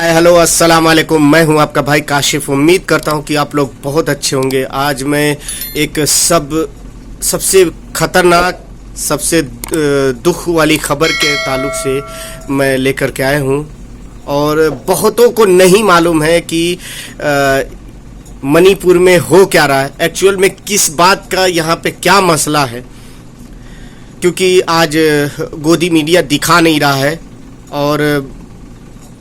Hi hello अस्सलाम वालेकुम। मैं हूं आपका भाई काशिफ। उम्मीद करता हूं कि आप लोग बहुत अच्छे होंगे। आज मैं एक सबसे खतरनाक, सबसे दुख वाली खबर के ताल्लुक से मैं लेकर के आया हूं। और बहुतों को नहीं मालूम है कि मणिपुर में हो क्या रहा है, एक्चुअल में किस बात का यहाँ पे क्या मसला है, क्योंकि आज गोदी मीडिया दिखा नहीं रहा है और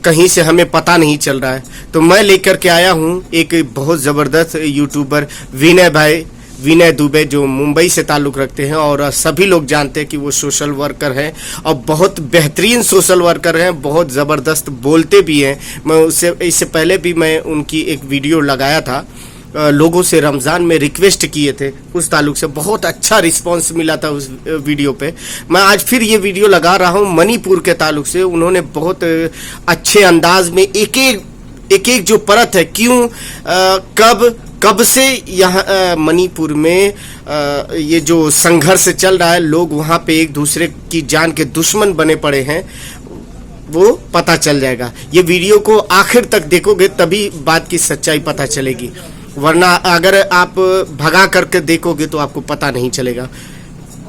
कहीं से हमें पता नहीं चल रहा है। तो मैं लेकर के आया हूँ एक बहुत ज़बरदस्त यूट्यूबर विनय दुबे, जो मुंबई से ताल्लुक़ रखते हैं और सभी लोग जानते हैं कि वो सोशल वर्कर हैं और बहुत बेहतरीन सोशल वर्कर हैं, बहुत ज़बरदस्त बोलते भी हैं। मैं इससे पहले भी मैं उनकी एक वीडियो लगाया था, लोगों से रमज़ान में रिक्वेस्ट किए थे, उस ताल्लुक से बहुत अच्छा रिस्पांस मिला था उस वीडियो पे। मैं आज फिर ये वीडियो लगा रहा हूँ मणिपुर के ताल्लुक से। उन्होंने बहुत अच्छे अंदाज में एक एक जो परत है, क्यों कब से यहाँ मणिपुर में ये जो संघर्ष चल रहा है, लोग वहाँ पे एक दूसरे की जान के दुश्मन बने पड़े हैं, वो पता चल जाएगा। ये वीडियो को आखिर तक देखोगे तभी बात की सच्चाई पता चलेगी, वरना अगर आप भगा करके देखोगे तो आपको पता नहीं चलेगा।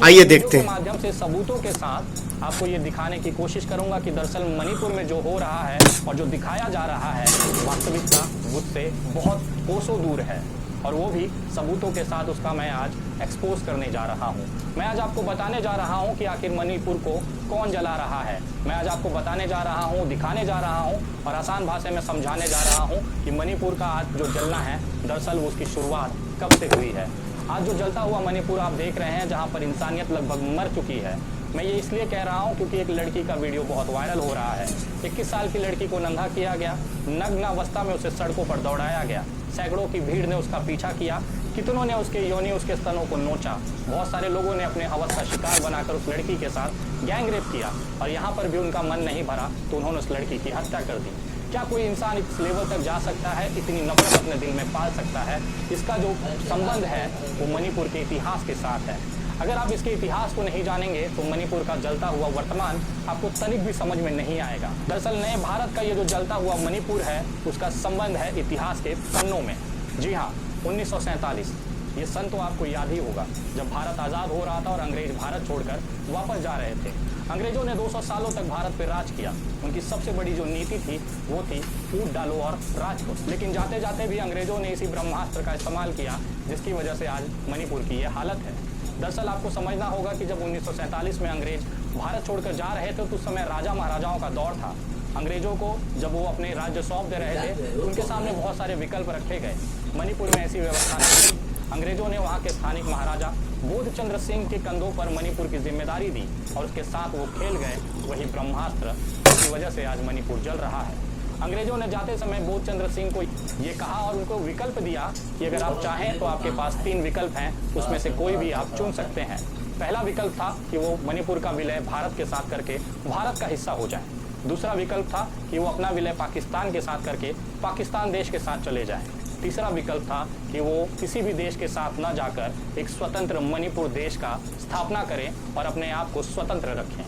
आइए देखते हैं। माध्यम से सबूतों के साथ आपको ये दिखाने की कोशिश करूंगा कि दरअसल मणिपुर में जो हो रहा है और जो दिखाया जा रहा है, वास्तविकता मुझसे बहुत कोसों दूर है, और वो भी सबूतों के साथ उसका मैं आज एक्सपोज करने जा रहा हूँ। मैं आज आपको बताने जा रहा हूँ कि आखिर मणिपुर को कौन जला रहा है। मैं आज आपको बताने जा रहा हूँ, दिखाने जा रहा हूँ और आसान भाषा में समझाने जा रहा हूँ कि मणिपुर का आज जो जलना है, दरअसल उसकी शुरुआत कब से हुई है। आज जो जलता हुआ मणिपुर आप देख रहे हैं, जहाँ पर इंसानियत लगभग मर चुकी है। मैं ये इसलिए कह रहा हूँ क्योंकि एक लड़की का वीडियो बहुत वायरल हो रहा है। 21 साल की लड़की को नंगा किया गया, नग्न अवस्था में उसे सड़कों पर दौड़ाया गया, सैकड़ों की भीड़ ने उसका पीछा किया, कितनों ने उसके योनि, उसके स्तनों को नोचा, बहुत सारे लोगों ने अपने हवस का शिकार बनाकर उस लड़की के साथ गैंग रेप किया, और यहाँ पर भी उनका मन नहीं भरा तो उन्होंने उस लड़की की हत्या कर दी। क्या कोई इंसान इस लेवल तक जा सकता है, इतनी नफरत अपने दिल में पाल सकता है? इसका जो संबंध है वो मणिपुर के इतिहास के साथ है। अगर आप इसके इतिहास को नहीं जानेंगे तो मणिपुर का जलता हुआ वर्तमान आपको तनिक भी समझ में नहीं आएगा। दरअसल नए भारत का ये जो जलता हुआ मणिपुर है, उसका संबंध है इतिहास के पन्नों में। जी हाँ, 1947 ये सन तो आपको याद ही होगा, जब भारत आज़ाद हो रहा था और अंग्रेज भारत छोड़कर वापस जा रहे थे। अंग्रेजों ने 200 सालों तक भारत पर राज किया। उनकी सबसे बड़ी जो नीति थी वो थी फूट डालो और राज को। लेकिन जाते जाते भी अंग्रेजों ने इसी ब्रह्मास्त्र का इस्तेमाल किया, जिसकी वजह से आज मणिपुर की ये हालत है। दरअसल आपको समझना होगा कि जब 1947 में अंग्रेज भारत छोड़कर जा रहे थे तो उस समय राजा महाराजाओं का दौर था। अंग्रेजों को जब वो अपने राज्य सौंप दे रहे थे तो उनके सामने बहुत सारे विकल्प रखे गए। मणिपुर में ऐसी व्यवस्था नहीं थी। अंग्रेजों ने वहाँ के स्थानिक महाराजा बोधचंद्र सिंह के कंधों पर मणिपुर की जिम्मेदारी दी और उसके साथ वो खेल गए वही ब्रह्मास्त्र, जिसकी वजह से आज मणिपुर जल रहा है। अंग्रेजों ने जाते समय बोधचंद्र सिंह को ये कहा और उनको विकल्प दिया कि अगर आप चाहें तो आपके पास 3 विकल्प हैं, उसमें से कोई भी आप चुन सकते हैं। पहला विकल्प था कि वो मणिपुर का विलय भारत के साथ करके भारत का हिस्सा हो जाए। दूसरा विकल्प था कि वो अपना विलय पाकिस्तान के साथ करके पाकिस्तान देश के साथ चले जाएं। तीसरा विकल्प था कि वो किसी भी देश के साथ न जाकर एक स्वतंत्र मणिपुर देश का स्थापना करें और अपने आप को स्वतंत्र रखें।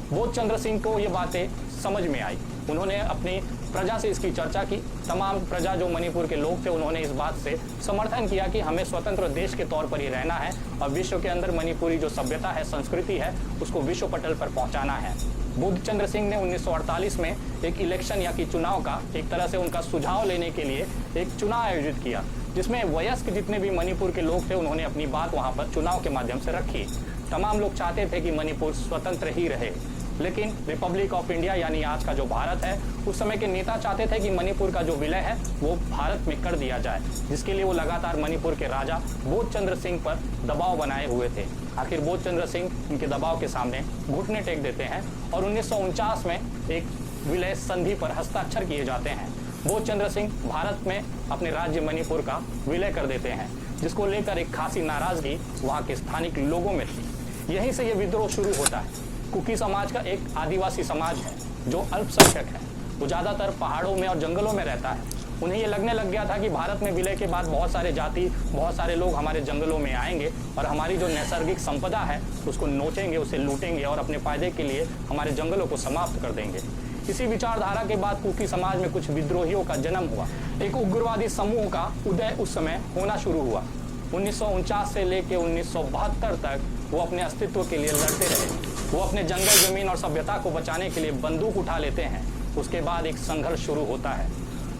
बोधचंद्र सिंह को ये बातें समझ में आई। उन्होंने अपनी प्रजा से इसकी चर्चा की। तमाम प्रजा जो मणिपुर के लोग थे, उन्होंने इस बात से समर्थन किया कि हमें स्वतंत्र देश के तौर पर ही रहना है और विश्व के अंदर मणिपुरी जो सभ्यता है, संस्कृति है, उसको विश्व पटल पर पहुंचाना है। बोधचंद्र सिंह ने 1948 में एक इलेक्शन या कि चुनाव का, एक तरह से उनका सुझाव लेने के लिए एक चुनाव आयोजित किया, जिसमें वयस्क जितने भी मणिपुर के लोग थे उन्होंने अपनी बात वहाँ पर चुनाव के माध्यम से रखी। तमाम लोग चाहते थे कि मणिपुर स्वतंत्र ही रहे, लेकिन रिपब्लिक ऑफ इंडिया यानी आज का जो भारत है, उस समय के नेता चाहते थे कि मणिपुर का जो विलय है वो भारत में कर दिया जाए, जिसके लिए वो लगातार मणिपुर के राजा बोधचंद्र सिंह पर दबाव बनाए हुए थे। आखिर बोधचंद्र सिंह इनके दबाव के सामने घुटने टेक देते हैं और 1949 में एक विलय संधि पर हस्ताक्षर किए जाते हैं। बोधचंद्र सिंह भारत में अपने राज्य मणिपुर का विलय कर देते हैं, जिसको लेकर एक खासी नाराजगी वहाँ के स्थानिक लोगों में थी। यहीं से ये विद्रोह शुरू होता है। कुकी समाज का एक आदिवासी समाज है जो अल्पसंख्यक है। वो ज़्यादातर पहाड़ों में और जंगलों में रहता है। उन्हें ये लगने लग गया था कि भारत में विलय के बाद बहुत सारे जाति, बहुत सारे लोग हमारे जंगलों में आएंगे और हमारी जो नैसर्गिक संपदा है उसको नोचेंगे, उसे लूटेंगे और अपने फायदे के लिए हमारे जंगलों को समाप्त कर देंगे। इसी विचारधारा के बाद कुकी समाज में कुछ विद्रोहियों का जन्म हुआ। एक उग्रवादी समूह का उदय उस समय होना शुरू हुआ। 1949 से लेकर 1972 तक वो अपने अस्तित्व के लिए लड़ते रहे। वो अपने जंगल जमीन और सभ्यता को बचाने के लिए बंदूक उठा लेते हैं। उसके बाद एक संघर्ष शुरू होता है।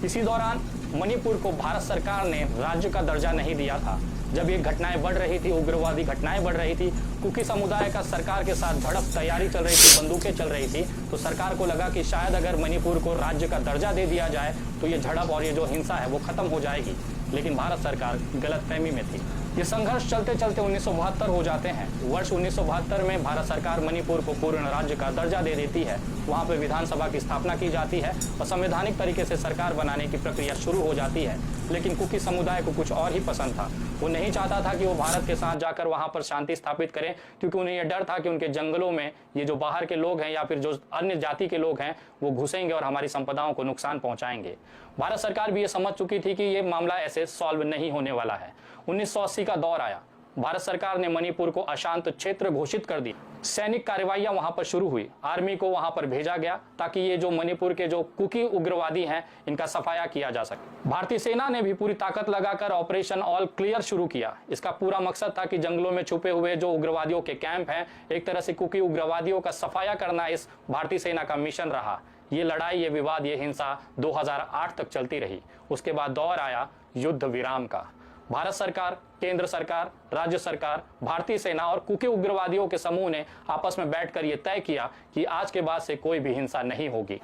इसी दौरान मणिपुर को भारत सरकार ने राज्य का दर्जा नहीं दिया था। जब ये घटनाएं बढ़ रही थी, उग्रवादी घटनाएं बढ़ रही थी, कुकी समुदाय का सरकार के साथ झड़प तैयारी चल रही थी, बंदूकें चल रही थी, तो सरकार को लगा कि शायद अगर मणिपुर को राज्य का दर्जा दे दिया जाए तो ये झड़प और ये जो हिंसा है वो खत्म हो जाएगी। लेकिन भारत सरकार गलतफहमी में थी। ये संघर्ष चलते चलते 1972 हो जाते हैं। वर्ष 1972 में भारत सरकार मणिपुर को पूर्ण राज्य का दर्जा दे देती है। वहां पर विधानसभा की स्थापना की जाती है और संवैधानिक तरीके से सरकार बनाने की प्रक्रिया शुरू हो जाती है। लेकिन कुकी समुदाय को कुछ और ही पसंद था। वो नहीं चाहता था कि वो भारत के साथ जाकर वहां पर शांति स्थापित करें, क्योंकि उन्हें यह डर था कि उनके जंगलों में ये जो बाहर के लोग हैं या फिर जो अन्य जाति के लोग हैं वो घुसेंगे और हमारी संपदाओं को नुकसान पहुंचाएंगे। भारत सरकार भी ये समझ चुकी थी कि ये मामला ऐसे सॉल्व नहीं होने वाला है। 1980 का दौर आया। भारत सरकार ने मणिपुर को अशांत क्षेत्र घोषित कर दी। सैनिक कार्रवाइयां वहां पर शुरू हुई। आर्मी को वहां पर भेजा गया ताकि ये जो मणिपुर के जो कुकी उग्रवादी हैं इनका सफाया किया जा सके। भारतीय सेना ने भी पूरी ताकत लगाकर ऑपरेशन ऑल क्लियर शुरू किया। इसका पूरा मकसद था कि जंगलों में छुपे हुए जो उग्रवादियों के कैंप हैं, एक तरह से कुकी उग्रवादियों का सफाया करना इस भारतीय सेना का मिशन रहा। ये लड़ाई, ये विवाद, ये हिंसा 2008 तक चलती रही। उसके बाद दौर आया युद्ध विराम का। भारत सरकार, केंद्र सरकार, राज्य सरकार, भारतीय सेना और कुकी उग्रवादियों के समूह ने आपस में बैठकर यह तय किया कि आज के बाद से कोई भी हिंसा नहीं होगी।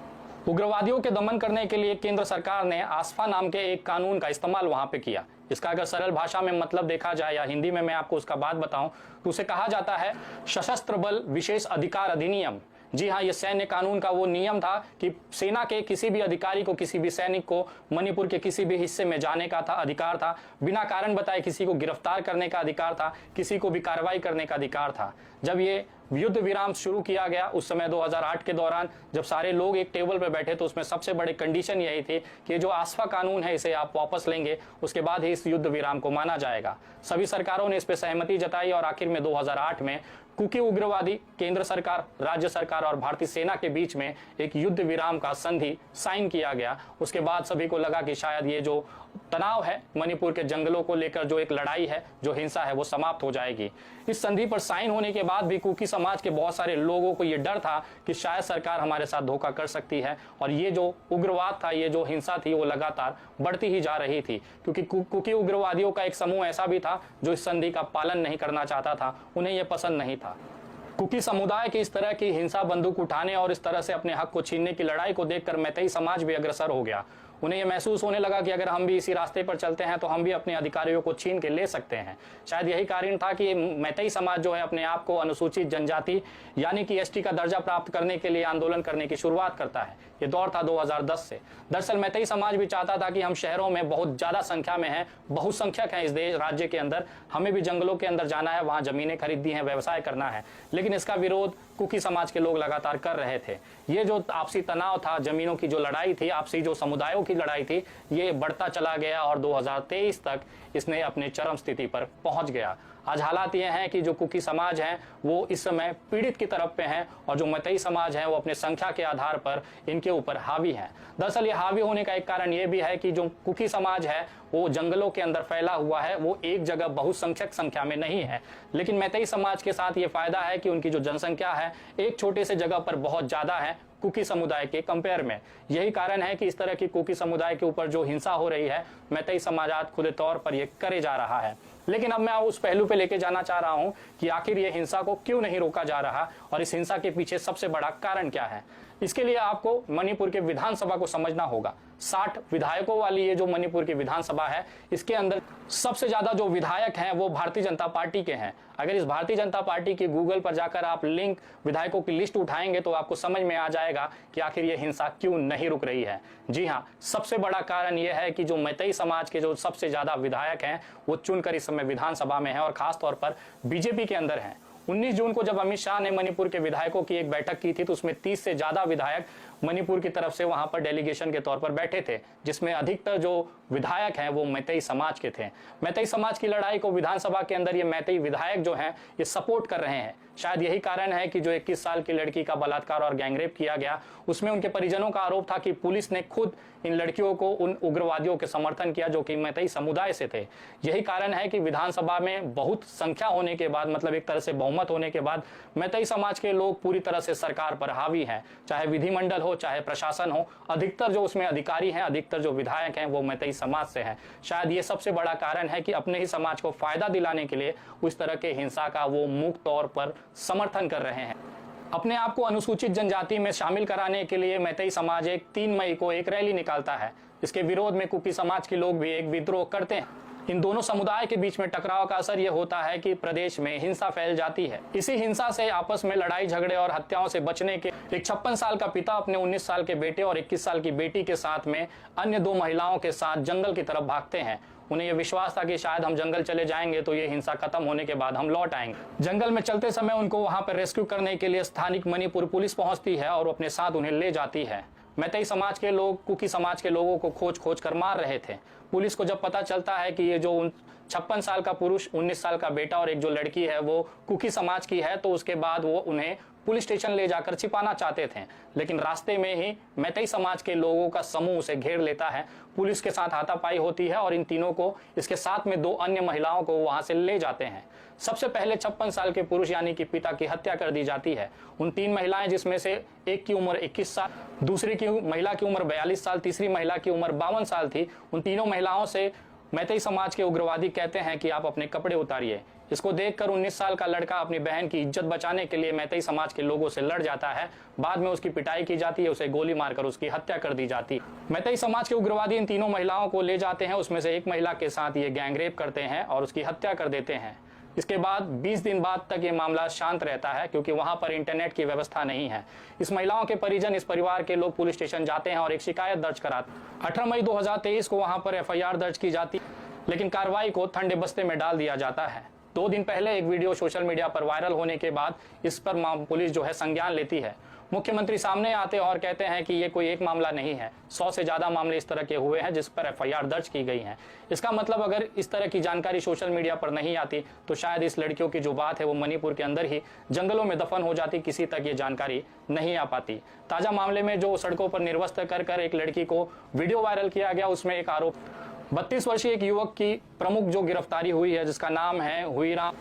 उग्रवादियों के दमन करने के लिए केंद्र सरकार ने आसफा नाम के एक कानून का इस्तेमाल वहां पे किया। इसका अगर सरल भाषा में मतलब देखा जाए या हिंदी में मैं आपको उसका बात बताऊं तो उसे कहा जाता है सशस्त्र बल विशेष अधिकार अधिनियम। जी हाँ, ये सैन्य कानून का वो नियम था कि सेना के किसी भी अधिकारी को, किसी भी सैनिक को मणिपुर के किसी भी हिस्से में जाने का था अधिकार था, बिना कारण बताए किसी को गिरफ्तार करने का अधिकार था, किसी को भी कार्रवाई करने का अधिकार था। जब ये युद्ध विराम शुरू किया गया उस समय 2008 के दौरान, जब सारे लोग एक टेबल पर बैठे तो उसमें सबसे बड़ी कंडीशन यही थी कि जो आसफा कानून है इसे आप वापस लेंगे, उसके बाद ही इस युद्ध विराम को माना जाएगा। सभी सरकारों ने इस पर सहमति जताई और आखिर में 2008 में कुकी उग्रवादी, केंद्र सरकार, राज्य सरकार और भारतीय सेना के बीच में एक युद्ध विराम का संधि साइन किया गया। उसके बाद सभी को लगा कि शायद ये जो तनाव है मणिपुर के जंगलों को लेकर, जो एक लड़ाई है, जो हिंसा है, वो समाप्त हो जाएगी। इस संधि पर साइन होने के बाद भी कुकी समाज के बहुत सारे लोगों को ये डर था कि शायद सरकार हमारे साथ धोखा कर सकती है और ये जो उग्रवाद था, ये जो हिंसा थी, वो लगातार बढ़ती ही जा रही थी, क्योंकि कुकी उग्रवादियों का एक समूह ऐसा भी था जो इस संधि का पालन नहीं करना चाहता था। उन्हें यह पसंद नहीं था। कुकी समुदाय की इस तरह की हिंसा, बंदूक उठाने और इस तरह से अपने हक को छीनने की लड़ाई को देखकर मैतेई समाज भी अग्रसर हो गया। उन्हें यह महसूस होने लगा कि अगर हम भी इसी रास्ते पर चलते हैं तो हम भी अपने अधिकारियों को छीन के ले सकते हैं। शायद यही कारण था कि मैतेई समाज जो है अपने आप को अनुसूचित जनजाति यानी कि एसटी का दर्जा प्राप्त करने के लिए आंदोलन करने की शुरुआत करता है। ये दौर था 2010 से। दरअसल मैतेई समाज भी चाहता था कि हम शहरों में बहुत ज्यादा संख्या में हैं, बहुसंख्यक हैं इस देश राज्य के अंदर, हमें भी जंगलों के अंदर जाना है, वहां जमीनें खरीदनी है, व्यवसाय करना है। लेकिन इसका विरोध कुकी समाज के लोग लगातार कर रहे थे। ये जो आपसी तनाव था, जमीनों की जो लड़ाई थी, आपसी जो समुदायों की लड़ाई थी, ये बढ़ता चला गया और 2023 तक इसने अपने चरम स्थिति पर पहुंच गया। आज हालात ये हैं कि जो कुकी समाज हैं वो इस समय पीड़ित की तरफ पे हैं और जो मैतेई समाज है वो अपने संख्या के आधार पर इनके ऊपर हावी है। दरअसल ये हावी होने का एक कारण ये भी है कि जो कुकी समाज है वो जंगलों के अंदर फैला हुआ है, वो एक जगह बहुसंख्यक संख्या में नहीं है। लेकिन मैतेई समाज के साथ ये फायदा है कि उनकी जो जनसंख्या है एक छोटे से जगह पर बहुत ज्यादा है कुकी समुदाय के कंपेयर में। यही कारण है कि इस तरह की कुकी समुदाय के ऊपर जो हिंसा हो रही है मैतेई समाज खुद तौर पर ये करे जा रहा है। लेकिन अब मैं उस पहलू पे लेके जाना चाह रहा हूं कि आखिर ये हिंसा को क्यों नहीं रोका जा रहा और इस हिंसा के पीछे सबसे बड़ा कारण क्या है। इसके लिए आपको मणिपुर के विधानसभा को समझना होगा। 60 विधायकों वाली ये जो मणिपुर की विधानसभा है, इसके अंदर सबसे ज्यादा जो विधायक हैं वो भारतीय जनता पार्टी के हैं। अगर इस भारतीय जनता पार्टी की गूगल पर जाकर आप लिंक विधायकों की लिस्ट उठाएंगे तो आपको समझ में आ जाएगा कि आखिर ये हिंसा क्यों नहीं रुक रही है। जी हाँ, सबसे बड़ा कारण यह है कि जो मैतेई समाज के जो सबसे ज्यादा विधायक हैं वो चुनकर इस समय विधानसभा में है और खासतौर पर बीजेपी के अंदर हैं। 19 जून को जब अमित शाह ने मणिपुर के विधायकों की एक बैठक की थी तो उसमें 30 से ज्यादा विधायक मणिपुर की तरफ से वहां पर डेलीगेशन के तौर पर बैठे थे, जिसमें अधिकतर जो विधायक हैं वो मैतेई समाज के थे। मैतेई समाज की लड़ाई को विधानसभा के अंदर ये मैतेई विधायक जो हैं ये सपोर्ट कर रहे हैं। शायद यही कारण है कि जो 21 साल की लड़की का बलात्कार और गैंगरेप किया गया, उसमें उनके परिजनों का आरोप था कि पुलिस ने खुद इन लड़कियों को उन उग्रवादियों के समर्थन किया जो कि मैतेई समुदाय से थे। यही कारण है कि विधानसभा में बहुत संख्या होने के बाद, मतलब एक तरह से बहुमत होने के बाद, मैतेई समाज के लोग पूरी तरह से सरकार पर हावी हैं। चाहे विधिमंडल हो, चाहे प्रशासन हो, अधिकतर जो उसमें अधिकारी हैं, अधिकतर जो विधायक हैं वो मैतेई समाज से हैं। शायद ये सबसे बड़ा कारण है कि अपने ही समाज को फायदा दिलाने के लिए उस तरह के हिंसा का वो मुक्त तौर पर समर्थन कर रहे हैं। अपने आप को अनुसूचित जनजाति में शामिल कराने के लिए मैतेई समाज 3 मई को एक रैली निकालता है। इसके विरोध में कुकी समाज के लोग भी एक विद्रोह करते हैं। इन दोनों समुदाय के बीच में टकराव का असर यह होता है कि प्रदेश में हिंसा फैल जाती है। इसी हिंसा से आपस में लड़ाई झगड़े और हत्याओं से बचने के एक 56 साल का पिता अपने 19 साल के बेटे और 21 साल की बेटी के साथ में अन्य 2 महिलाओं के साथ जंगल की तरफ भागते हैं। उन्हें यह विश्वास था कि शायद हम जंगल चले जाएंगे तो ये हिंसा खत्म होने के बाद हम लौट आएंगे। जंगल में चलते समय उनको वहां पर रेस्क्यू करने के लिए स्थानिक मणिपुर पुलिस पहुंचती है और अपने साथ उन्हें ले जाती है। मैतेई समाज के लोग कुकी समाज के लोगों को खोज कर मार रहे थे। पुलिस को जब पता चलता है कि ये जो 56 साल का पुरुष, 19 साल का बेटा और एक जो लड़की है वो कुकी समाज की है, तो उसके बाद वो उन्हें पुलिस स्टेशन ले जाकर छिपाना चाहते थे। लेकिन रास्ते में ही मैतेई समाज के लोगों का समूह उसे घेर लेता है। पुलिस के साथ हाथापाई होती है और इन तीनों को, इसके साथ में 2 अन्य महिलाओं को वहां से ले जाते हैं। सबसे पहले 56 साल के पुरुष यानी कि पिता की हत्या कर दी जाती है। उन 3 महिलाएं, जिसमें से एक की उम्र 21 साल, दूसरी की महिला की उम्र 42 साल, तीसरी महिला की उम्र 52 साल थी। उन तीनों महिलाओं से मैतेई समाज के उग्रवादी कहते हैं कि आप अपने कपड़े उतारिए। इसको देखकर 19 साल का लड़का अपनी बहन की इज्जत बचाने के लिए मैतेई समाज के लोगों से लड़ जाता है। बाद में उसकी पिटाई की जाती है, उसे गोली मारकर उसकी हत्या कर दी जाती है। मैतेई समाज के उग्रवादी इन तीनों महिलाओं को ले जाते हैं। उसमें से एक महिला के साथ ये गैंगरेप करते हैं और उसकी हत्या कर देते हैं। इसके बाद 20 दिन बाद तक ये मामला शांत रहता है, क्योंकि वहां पर इंटरनेट की व्यवस्था नहीं है। इस महिलाओं के परिजन, इस परिवार के लोग पुलिस स्टेशन जाते हैं और एक शिकायत दर्ज कराते हैं। 18 मई 2023 को वहां पर FIR दर्ज की जाती है, लेकिन कार्रवाई को ठंडे बस्ते में डाल दिया जाता है। 2 दिन पहले एक वीडियो सोशल मीडिया पर वायरल होने के बाद इस पर पुलिस जो है संज्ञान लेती है। मुख्यमंत्री सामने आते और कहते हैं कि ये कोई एक मामला नहीं है, 100 से ज्यादा मामले इस तरह के हुए हैं जिस पर FIR दर्ज की गई है। इसका मतलब अगर इस तरह की जानकारी सोशल मीडिया पर नहीं आती तो शायद इस लड़कियों की जो बात है वो मणिपुर के अंदर ही जंगलों में दफन हो जाती, किसी तक ये जानकारी नहीं आ पाती। ताजा मामले में जो सड़कों पर निर्वस्त्र कर एक लड़की को वीडियो वायरल किया गया, उसमें एक आरोप 32 वर्षीय एक युवक की प्रमुख जो गिरफ्तारी हुई है, जिसका नाम है हुईराम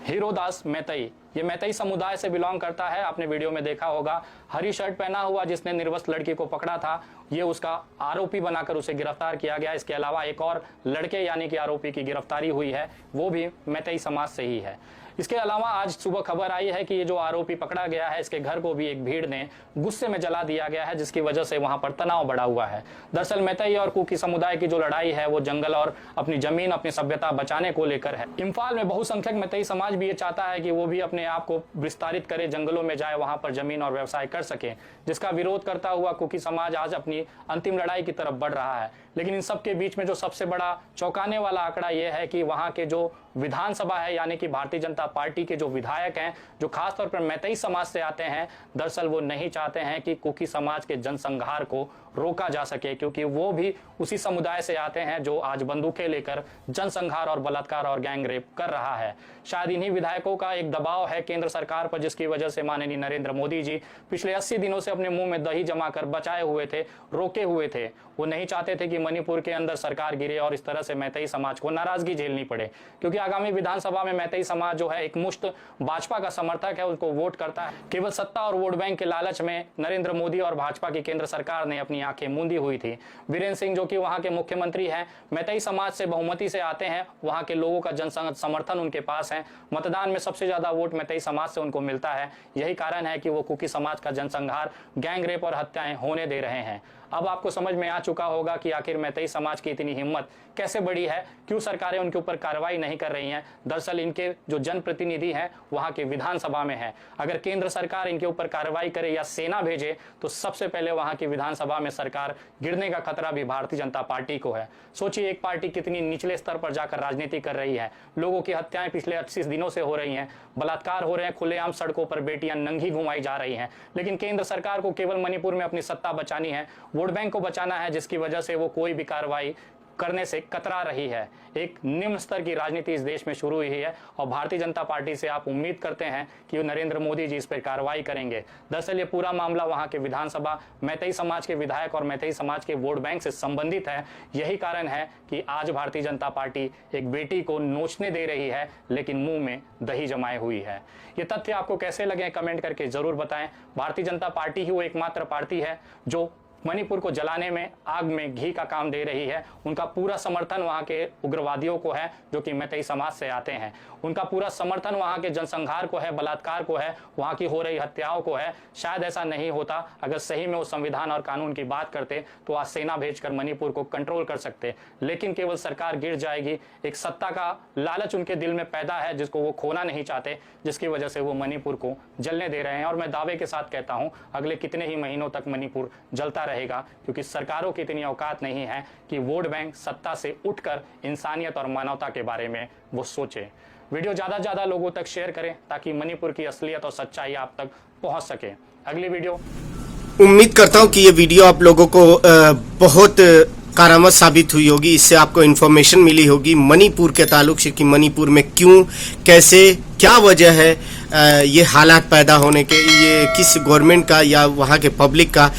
हीरोदास मैतेई। ये मैतेई समुदाय से बिलोंग करता है। आपने वीडियो में देखा होगा, हरी शर्ट पहना हुआ जिसने निर्वस्त्र लड़की को पकड़ा था, ये उसका आरोपी बनाकर उसे गिरफ्तार किया गया। इसके अलावा एक और लड़के यानी कि आरोपी की गिरफ्तारी हुई है, वो भी मैतेई समाज से ही है। इसके अलावा आज सुबह खबर आई है कि ये जो आरोपी पकड़ा गया है, इसके घर को भी एक भीड़ ने गुस्से में जला दिया गया है, जिसकी वजह से वहां पर तनाव बढ़ा हुआ है। दरअसल मैतेई और कुकी समुदाय की जो लड़ाई है वो जंगल और अपनी जमीन, अपनी सभ्यता बचाने को लेकर है। इम्फाल में बहुसंख्यक मैतेई समाज भी ये चाहता है कि वो भी अपने आप को विस्तारित करे, जंगलों में जाए, वहां पर जमीन और व्यवसाय कर सके, जिसका विरोध करता हुआ कुकी समाज आज अपनी अंतिम लड़ाई की तरफ बढ़ रहा है। लेकिन इन सब के बीच में जो सबसे बड़ा चौंकाने वाला आंकड़ा यह है कि वहां के जो विधानसभा है यानी कि भारतीय जनता पार्टी के जो विधायक हैं, जो खासतौर पर मैतेई समाज से आते हैं, दरअसल वो नहीं चाहते हैं कि कुकी समाज के जनसंहार को रोका जा सके, क्योंकि वो भी उसी समुदाय से आते हैं जो आज बंदूकें लेकर जनसंहार और बलात्कार और गैंगरेप कर रहा है। शायद इन्हीं विधायकों का एक दबाव है केंद्र सरकार पर, जिसकी वजह से माननीय नरेंद्र मोदी जी पिछले 80 दिनों से अपने मुंह में दही जमा कर बचाए हुए थे, रोके हुए थे। वो नहीं चाहते थे कि मणिपुर के अंदर सरकार गिरे और इस तरह से मैतेई समाज को नाराजगी झेलनी पड़े, क्योंकि आगामी विधानसभा में मैतेई समाज जो है एक मुश्त भाजपा का समर्थक है, उसको वोट करता है। केवल सत्ता और वोट बैंक के लालच में नरेंद्र मोदी और भाजपा की केंद्र सरकार ने अपनी आंखें मूंदी हुई थी। वीरेंद्र सिंह जो कि वहां के मुख्यमंत्री हैं, मैतेई समाज से बहुमति से आते हैं, वहां के लोगों का जन समर्थन उनके पास है, मतदान में सबसे ज्यादा वोट मैतेई समाज से उनको मिलता है। यही कारण है कि वो कुकी समाज का जनसंहार, गैंगरेप और हत्याएं होने दे रहे हैं। अब आपको समझ में आ चुका होगा कि आखिर मैतेई समाज की इतनी हिम्मत कैसे बड़ी है, क्यों सरकारें उनके ऊपर कार्रवाई नहीं कर रही हैं। दरअसल इनके जो जनप्रतिनिधि हैं वहां के विधानसभा में हैं। अगर केंद्र सरकार इनके ऊपर कार्रवाई करे या सेना भेजे तो सबसे पहले वहां की विधानसभा में सरकार गिरने का खतरा भी भारतीय जनता पार्टी को है। सोचिए एक पार्टी कितनी निचले स्तर पर जाकर राजनीति कर रही है। लोगों की हत्याएं पिछले 28 दिनों से हो रही हैं, बलात्कार हो रहे हैं, खुलेआम सड़कों पर बेटियां नंगी घुमाई जा रही हैं। लेकिन केंद्र सरकार को केवल मणिपुर में अपनी सत्ता बचानी है, वोट बैंक को बचाना है, जिसकी वजह से वो कोई भी कार्रवाई करने से कतरा रही है। एक निम्न स्तर की राजनीति इस देश में शुरू हुई है और भारतीय जनता पार्टी से आप उम्मीद करते हैं कि नरेंद्र मोदी जी इस पर कार्रवाई करेंगे। दरअसल ये पूरा मामला वहां के विधानसभा मैतेई समाज के विधायक और मैतेई समाज के वोट बैंक से संबंधित है। यही कारण है कि आज भारतीय जनता पार्टी एक बेटी को नोचने दे रही है लेकिन मुंह में दही जमाए हुई है। ये तथ्य आपको कैसे लगे कमेंट करके जरूर बताएं। भारतीय जनता पार्टी ही वो एकमात्र पार्टी है जो मणिपुर को जलाने में आग में घी का काम दे रही है। उनका पूरा समर्थन वहां के उग्रवादियों को है जो कि मैतेई समाज से आते हैं। उनका पूरा समर्थन वहां के जनसंहार को है, बलात्कार को है, वहां की हो रही हत्याओं को है। शायद ऐसा नहीं होता अगर सही में वो संविधान और कानून की बात करते तो आज सेना भेजकर मणिपुर को कंट्रोल कर सकते। लेकिन केवल सरकार गिर जाएगी, एक सत्ता का लालच उनके दिल में पैदा है जिसको वो खोना नहीं चाहते, जिसकी वजह से वो मणिपुर को जलने दे रहे हैं। और मैं दावे के साथ कहता हूं अगले कितने ही महीनों तक मणिपुर जलता रहेगा, क्योंकि सरकारों की इतनी औकात नहीं है कि वोट बैंक सत्ता से उठकर इंसानियत और मानवता के बारे में वो सोचे। वीडियो ज्यादा से ज्यादा लोगों तक शेयर करें ताकि मणिपुर की असलियत और सच्चाई आप तक पहुंच सके। अगली वीडियो, उम्मीद करता हूं कि ये वीडियो आप लोगों को बहुत कारामद साबित हुई होगी। इससे आपको इन्फॉर्मेशन मिली होगी मणिपुर के ताल्लुक से कि मणिपुर में क्यों, कैसे, क्या वजह है ये हालात पैदा होने के। ये किस गवर्नमेंट का या वहाँ के पब्लिक का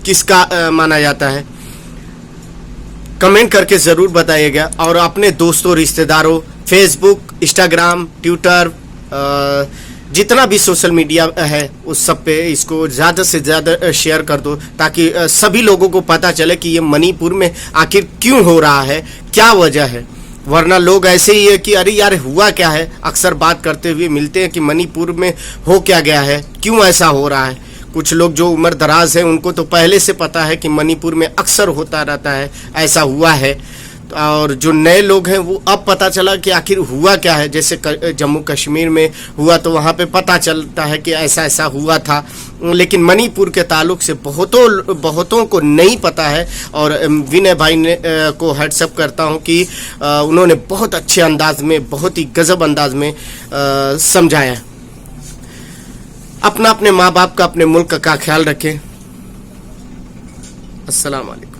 किसका माना जाता है। कमेंट करके ज़रूर बताइएगा और अपने दोस्तों, रिश्तेदारों, फेसबुक, इंस्टाग्राम, ट्विटर, जितना भी सोशल मीडिया है उस सब पे इसको ज़्यादा से ज़्यादा शेयर कर दो ताकि सभी लोगों को पता चले कि ये मणिपुर में आखिर क्यों हो रहा है, क्या वजह है। वरना लोग ऐसे ही है कि अरे यार हुआ क्या है, अक्सर बात करते हुए मिलते हैं कि मणिपुर में हो क्या गया है, क्यों ऐसा हो रहा है। कुछ लोग जो उम्र दराज है उनको तो पहले से पता है कि मणिपुर में अक्सर होता रहता है, ऐसा हुआ है। और जो नए लोग हैं वो अब पता चला कि आखिर हुआ क्या है। जैसे जम्मू कश्मीर में हुआ तो वहाँ पे पता चलता है कि ऐसा ऐसा हुआ था, लेकिन मणिपुर के ताल्लुक से बहुतों को नहीं पता है। और विनय भाई ने को हेड्सअप करता हूँ कि उन्होंने बहुत अच्छे अंदाज में, बहुत ही गजब अंदाज में समझाया। अपने माँ बाप का, अपने मुल्क का ख्याल रखें। अस्सलाम वालेकुम।